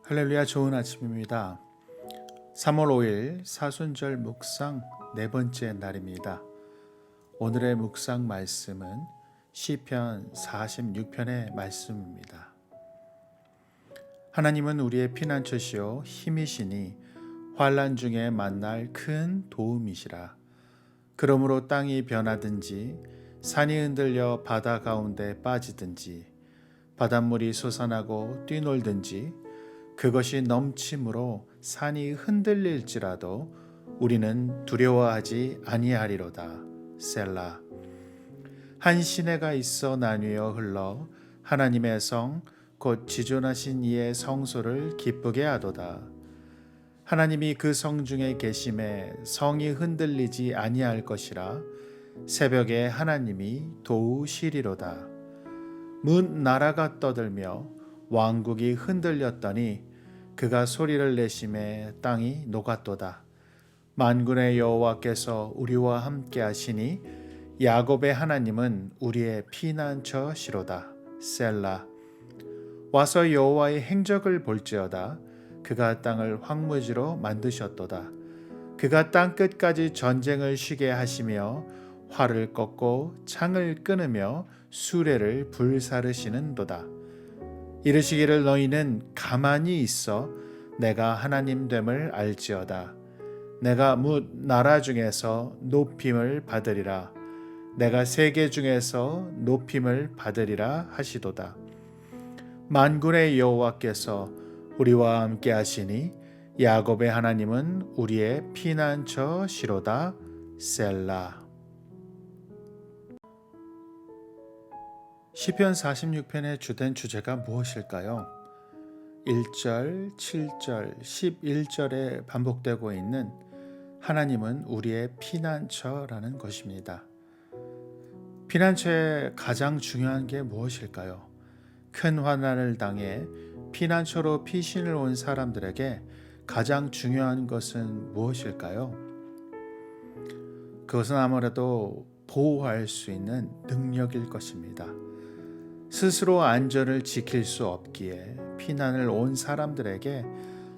할렐루야, 좋은 아침입니다. 3월 5일 사순절 묵상 네 번째 날입니다. 오늘의 묵상 말씀은 시편 46편의 말씀입니다. 하나님은 우리의 피난처시요 힘이시니 환난 중에 만날 큰 도움이시라. 그러므로 땅이 변하든지 산이 흔들려 바다 가운데 빠지든지 바닷물이 솟아나고 뛰놀든지 그것이 넘침으로 산이 흔들릴지라도 우리는 두려워하지 아니하리로다. 셀라. 한 시내가 있어 나뉘어 흘러 하나님의 성 곧 지존하신 이의 성소를 기쁘게 하도다. 하나님이 그 성 중에 계심에 성이 흔들리지 아니할 것이라. 새벽에 하나님이 도우시리로다. 문 나라가 떠들며 왕국이 흔들렸더니 그가 소리를 내심에 땅이 녹았도다. 만군의 여호와께서 우리와 함께 하시니 야곱의 하나님은 우리의 피난처시로다. 셀라. 와서 여호와의 행적을 볼지어다. 그가 땅을 황무지로 만드셨도다. 그가 땅 끝까지 전쟁을 쉬게 하시며 활을 꺾고 창을 끊으며 수레를 불사르시는도다. 이르시기를 너희는 가만히 있어 내가 하나님 됨을 알지어다. 내가 뭇 나라 중에서 높임을 받으리라. 내가 세계 중에서 높임을 받으리라 하시도다. 만군의 여호와께서 우리와 함께 하시니 야곱의 하나님은 우리의 피난처시로다. 셀라. 시편 46편의 주된 주제가 무엇일까요? 1절, 7절, 11절에 반복되고 있는 하나님은 우리의 피난처라는 것입니다. 피난처의 가장 중요한 게 무엇일까요? 큰 환난을 당해 피난처로 피신을 온 사람들에게 가장 중요한 것은 무엇일까요? 그것은 아무래도 보호할 수 있는 능력일 것입니다. 스스로 안전을 지킬 수 없기에 피난을 온 사람들에게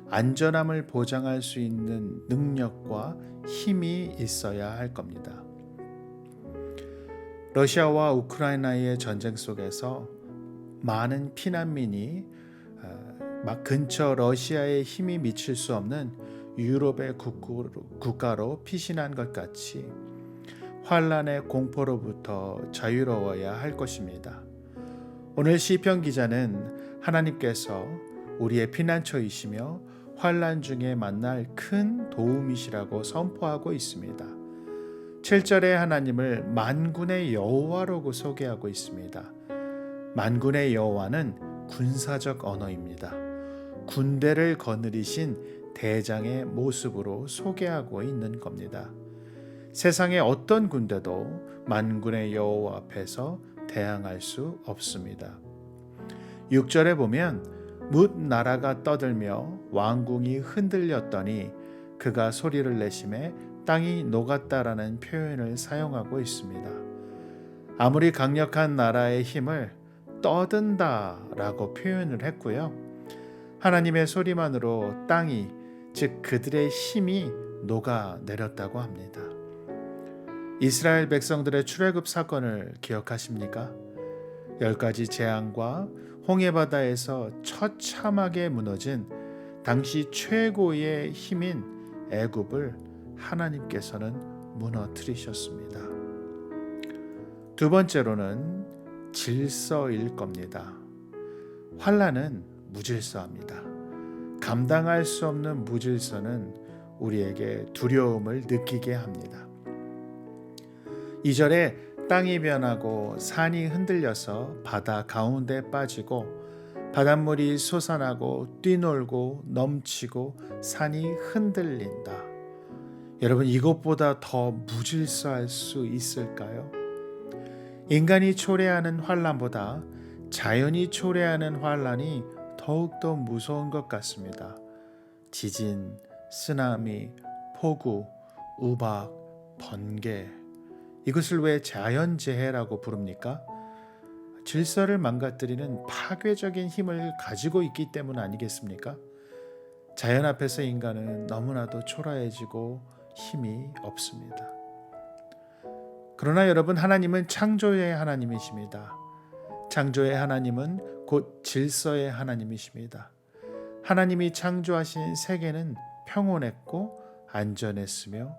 안전함을 보장할 수 있는 능력과 힘이 있어야 할 겁니다. 러시아와 우크라이나의 전쟁 속에서 많은 피난민이 근처 러시아에 힘이 미칠 수 없는 유럽의 국가로 피신한 것 같이 환난의 공포로부터 자유로워야 할 것입니다. 오늘 시편 기자는 하나님께서 우리의 피난처이시며 환난 중에 만날 큰 도움이시라고 선포하고 있습니다. 7절에 하나님을 만군의 여호와라고 소개하고 있습니다. 만군의 여호와는 군사적 언어입니다. 군대를 거느리신 대장의 모습으로 소개하고 있는 겁니다. 세상의 어떤 군대도 만군의 여호와 앞에서 대항할 수 없습니다. 6절에 보면 뭇 나라가 떠들며 왕궁이 흔들렸더니 그가 소리를 내심에 땅이 녹았다라는 표현을 사용하고 있습니다. 아무리 강력한 나라의 힘을 떠든다라고 표현을 했고요. 하나님의 소리만으로 땅이, 즉 그들의 힘이 녹아내렸다고 합니다. 이스라엘 백성들의 출애굽 사건을 기억하십니까? 10가지 재앙과 홍해바다에서 처참하게 무너진 당시 최고의 힘인 애굽을 하나님께서는 무너뜨리셨습니다. 두 번째로는 질서일 겁니다. 환난은 무질서합니다. 감당할 수 없는 무질서는 우리에게 두려움을 느끼게 합니다. 2절에 땅이 변하고 산이 흔들려서 바다 가운데 빠지고 바닷물이 솟아나고 뛰놀고 넘치고 산이 흔들린다. 여러분, 이것보다 더 무질서할 수 있을까요? 인간이 초래하는 환난보다 자연이 초래하는 환난이 더욱더 무서운 것 같습니다. 지진, 쓰나미, 폭우, 우박, 번개, 이것을 왜 자연재해라고 부릅니까? 질서를 망가뜨리는 파괴적인 힘을 가지고 있기 때문 아니겠습니까? 자연 앞에서 인간은 너무나도 초라해지고 힘이 없습니다. 그러나 여러분, 하나님은 창조의 하나님이십니다. 창조의 하나님은 곧 질서의 하나님이십니다. 하나님이 창조하신 세계는 평온했고 안전했으며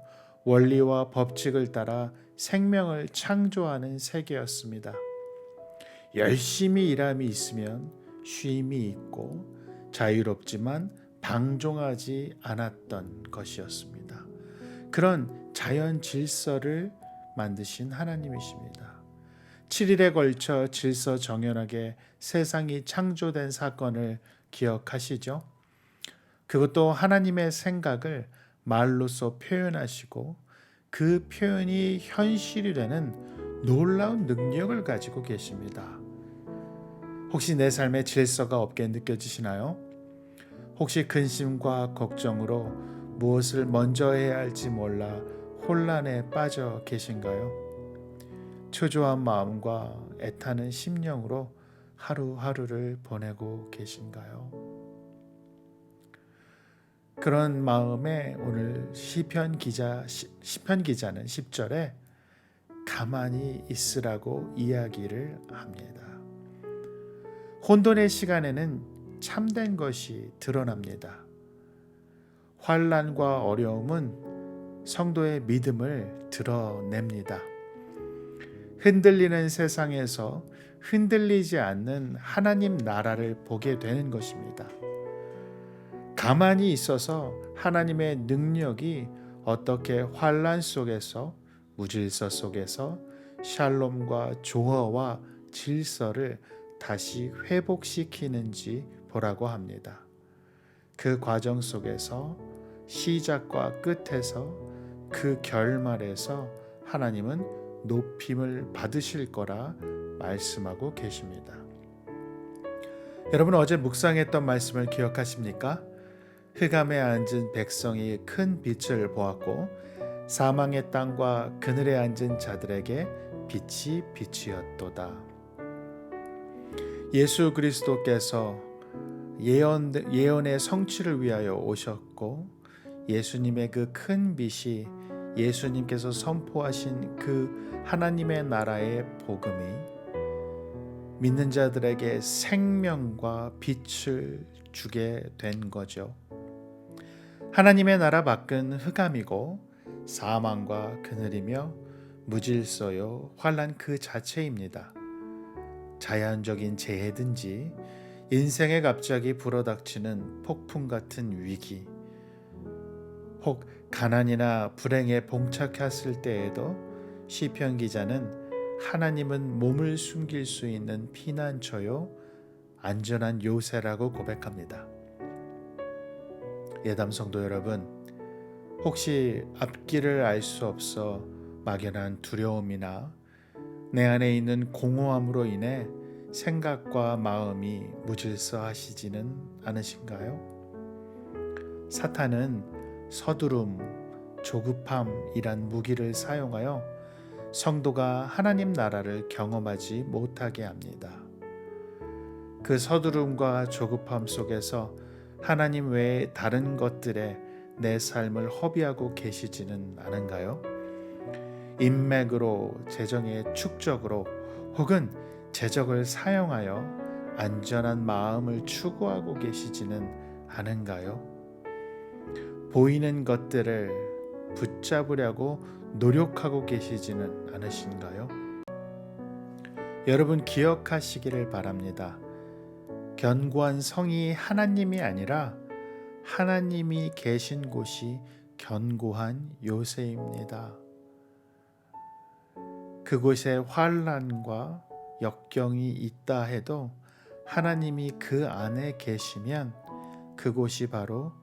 원리와 법칙을 따라 생명을 창조하는 세계였습니다. 열심히 일함이 있으면 쉼이 있고 자유롭지만 방종하지 않았던 것이었습니다. 그런 자연 질서를 만드신 하나님이십니다. 7일에 걸쳐 질서 정연하게 세상이 창조된 사건을 기억하시죠? 그것도 하나님의 생각을 말로써 표현하시고 그 표현이 현실이 되는 놀라운 능력을 가지고 계십니다. 혹시 내 삶에 질서가 없게 느껴지시나요? 혹시 근심과 걱정으로 무엇을 먼저 해야 할지 몰라 혼란에 빠져 계신가요? 초조한 마음과 애타는 심령으로 하루하루를 보내고 계신가요? 그런 마음에 오늘 시편 기자는 10절에 가만히 있으라고 이야기를 합니다. 혼돈의 시간에는 참된 것이 드러납니다. 환난과 어려움은 성도의 믿음을 드러냅니다. 흔들리는 세상에서 흔들리지 않는 하나님 나라를 보게 되는 것입니다. 가만히 있어서 하나님의 능력이 어떻게 환난 속에서, 무질서 속에서 샬롬과 조화와 질서를 다시 회복시키는지 보라고 합니다. 그 과정 속에서 시작과 끝에서 그 결말에서 하나님은 높임을 받으실 거라 말씀하고 계십니다. 여러분, 어제 묵상했던 말씀을 기억하십니까? 흑암에 앉은 백성이 큰 빛을 보았고 사망의 땅과 그늘에 앉은 자들에게 빛이 빛이었도다. 예수 그리스도께서 예언의 성취를 위하여 오셨고 예수님의 그 큰 빛이 예수님께서 선포하신 그 하나님의 나라의 복음이 믿는 자들에게 생명과 빛을 주게 된 거죠. 하나님의 나라 밖은 흑암이고 사망과 그늘이며 무질서요 환난 그 자체입니다. 자연적인 재해든지 인생에 갑자기 불어닥치는 폭풍 같은 위기, 혹 가난이나 불행에 봉착했을 때에도 시편 기자는 하나님은 몸을 숨길 수 있는 피난처요 안전한 요새라고 고백합니다. 예담 성도 여러분, 혹시 앞길을 알 수 없어 막연한 두려움이나 내 안에 있는 공허함으로 인해 생각과 마음이 무질서하시지는 않으신가요? 사탄은 서두름, 조급함이란 무기를 사용하여 성도가 하나님 나라를 경험하지 못하게 합니다. 그 서두름과 조급함 속에서 하나님 외에 다른 것들에 내 삶을 허비하고 계시지는 않은가요? 인맥으로, 재정의 축적으로 혹은 재적을 사용하여 안전한 마음을 추구하고 계시지는 않은가요? 보이는 것들을 붙잡으려고 노력하고 계시지는 않으신가요? 여러분, 기억하시기를 바랍니다. 견고한 성이 하나님이 아니라 하나님이 계신 곳이 견고한 요새입니다. 그곳에 환난과 역경이 있다 해도 하나님이 그 안에 계시면 그곳이 바로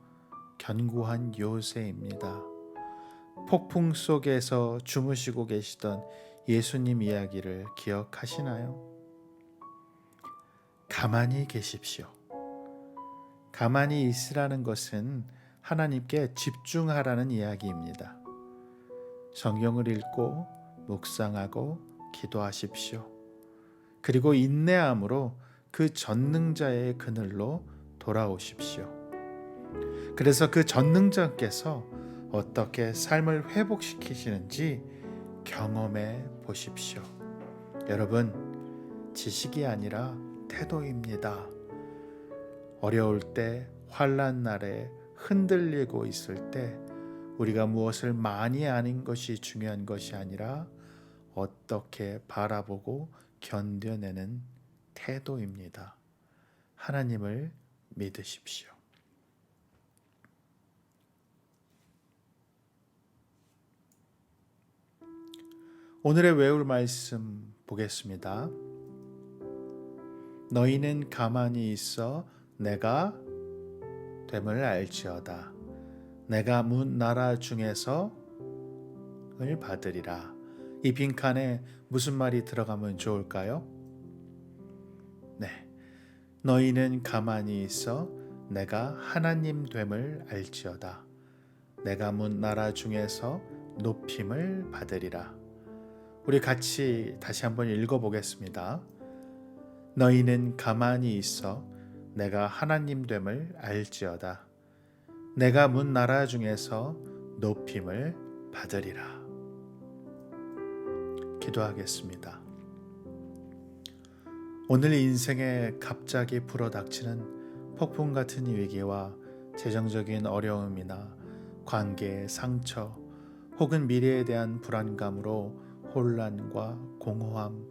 견고한 요새입니다. 폭풍 속에서 주무시고 계시던 예수님 이야기를 기억하시나요? 가만히 계십시오. 가만히 있으라는 것은 하나님께 집중하라는 이야기입니다. 성경을 읽고 묵상하고 기도하십시오. 그리고 인내함으로 그 전능자의 그늘로 돌아오십시오. 그래서 그 전능자께서 어떻게 삶을 회복시키시는지 경험해 보십시오. 여러분, 지식이 아니라 태도입니다. 어려울 때, 환난 날에 흔들리고 있을 때 우리가 무엇을 많이 아는 것이 중요한 것이 아니라 어떻게 바라보고 견뎌내는 태도입니다. 하나님을 믿으십시오. 오늘의 외울 말씀 보겠습니다. 너희는 가만히 있어 내가 됨을 알지어다. 내가 문 나라 중에서 을 받으리라. 이 빈칸에 무슨 말이 들어가면 좋을까요? 네, 너희는 가만히 있어 내가 하나님 됨을 알지어다. 내가 문 나라 중에서 높임을 받으리라. 우리 같이 다시 한번 읽어보겠습니다. 너희는 가만히 있어 내가 하나님 됨을 알지어다. 내가 문 나라 중에서 높임을 받으리라. 기도하겠습니다. 오늘 인생에 갑자기 불어닥치는 폭풍 같은 위기와 재정적인 어려움이나 관계의 상처 혹은 미래에 대한 불안감으로 혼란과 공허함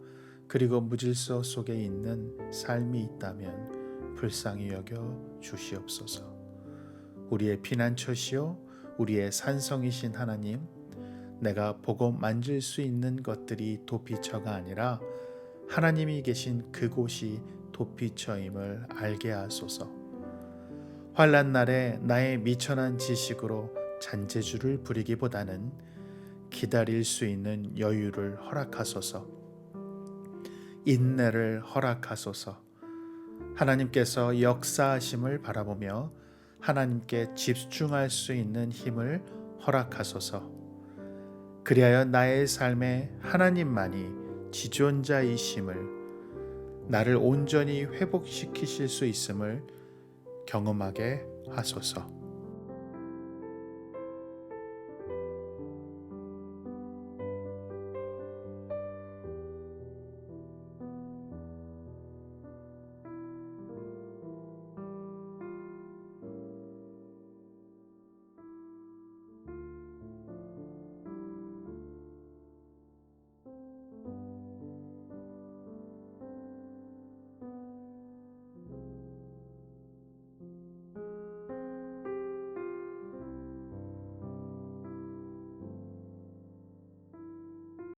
그리고 무질서 속에 있는 삶이 있다면 불쌍히 여겨 주시옵소서. 우리의 피난처시요 우리의 산성이신 하나님, 내가 보고 만질 수 있는 것들이 도피처가 아니라 하나님이 계신 그곳이 도피처임을 알게 하소서. 환난 날에 나의 미천한 지식으로 잔재주를 부리기보다는 기다릴 수 있는 여유를 허락하소서. 인내를 허락하소서. 하나님께서 역사하심을 바라보며 하나님께 집중할 수 있는 힘을 허락하소서. 그리하여 나의 삶에 하나님만이 지존자이심을, 나를 온전히 회복시키실 수 있음을 경험하게 하소서.